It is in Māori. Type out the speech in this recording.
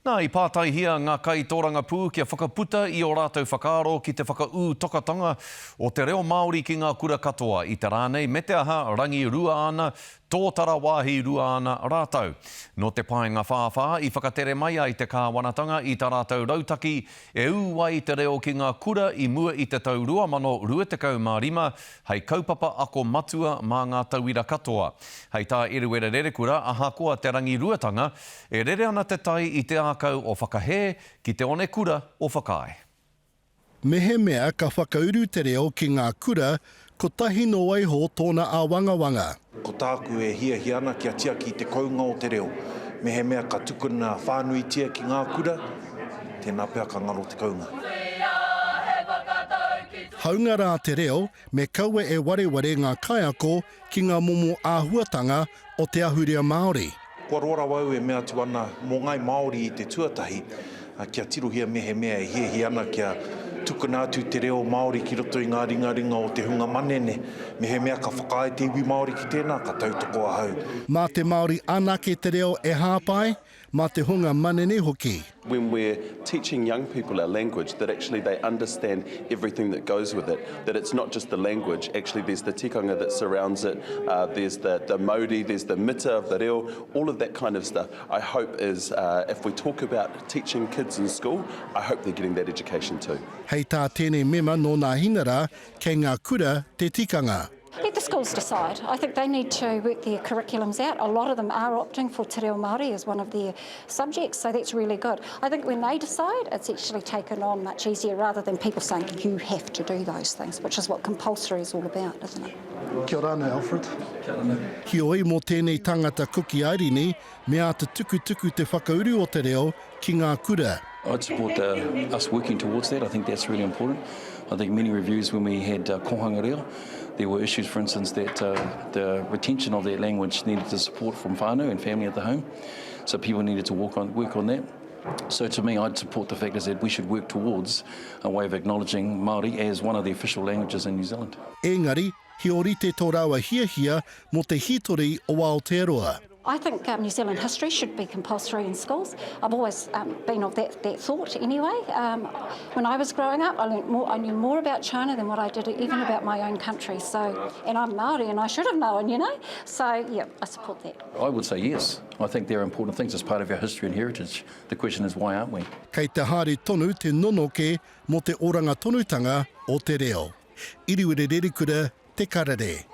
Nā, I pātaihia ngā kaitōranga pū kia whakaputa I o rātou whakaaro ki te whakau tokatanga o te reo Māori ki ngā kura katoa I te rānei me te aha rangi rua ana, tōtara wāhi rua ana rātou. No te paenga whāwhā I whakatere mai ai te kāwanatanga I tā rātou rautaki e ūwai te reo ki ngā kura I mua I te tau 2025 hei kaupapa ako matua mā ngā tauira katoa. Hei tā eruere rerekura aha koa te rangi ruatanga e rere ana te tai I te ākau o whakahē ki te one kura o whakae. Mehe mea ka whakauru te reo ki ngā kura ko tahi no waiho tōna a wangawanga. Ko tāku e hia ana kia tia ki te kaunga o te reo. Mehe mea ka tukuna whānui tia ki ngā kura, tēnā pēr ka ngaro te kaunga. Haunga rā te reo, me kaua e wareware ngā kaiako ki ngā momo āhuatanga o te ahurea Māori. Kua rora wau e mea tu ana mō ngai Māori I te tuatahi, kia tirohia mehe mea e hia ana kia tukuna atu te reo Māori ki roto I ngā ringa o te hunga manene. Mehe mea ka whakae te iwi Māori ki tēnā, ka tautoko ahau. Mā te Māori anake te reo e hāpai, mā te hunga manene hoki. When we're teaching young people our language, that actually they understand everything that goes with it, that it's not just the language, actually there's the tikanga that surrounds it, there's the mauri, there's the mita of the reo, all of that kind of stuff. I hope is, if we talk about teaching kids in school, I hope they're getting that education too. Hei tā tēnei mema no ngā hinara, kei ngā kura te tikanga. Let the schools decide. I think they need to work their curriculums out. A lot of them are opting for Te Reo Māori as one of their subjects, so that's really good. I think when they decide, it's actually taken on much easier rather than people saying you have to do those things, which is what compulsory is all about, isn't it? Kia ora ana, Alfred. Hioi mō tēnei tangata kuki airini, mea te tukutuku te whakauru o te reo ki ngā kura. I'd support us working towards that. I think that's really important. I think many reviews when we had kohanga reo, there were issues, for instance, that the retention of that language needed the support from whānau and family at the home. So people needed to work on that. So to me, I'd support the fact is that we should work towards a way of acknowledging Māori as one of the official languages in New Zealand. Engari, he orite tō rawa hia mō te hitori o Aotearoa. I think New Zealand history should be compulsory in schools. I've always been of that thought anyway. When I was growing up, I knew more about China than what I did even about my own country. So, and I'm Māori and I should have known, you know. So, yeah, I support that. I would say yes. I think they're important things as part of our history and heritage. The question is, why aren't we? Kei te haere tonu te nonoke mō te oranga tonutanga o te reo. Iriwere rerekura te karare.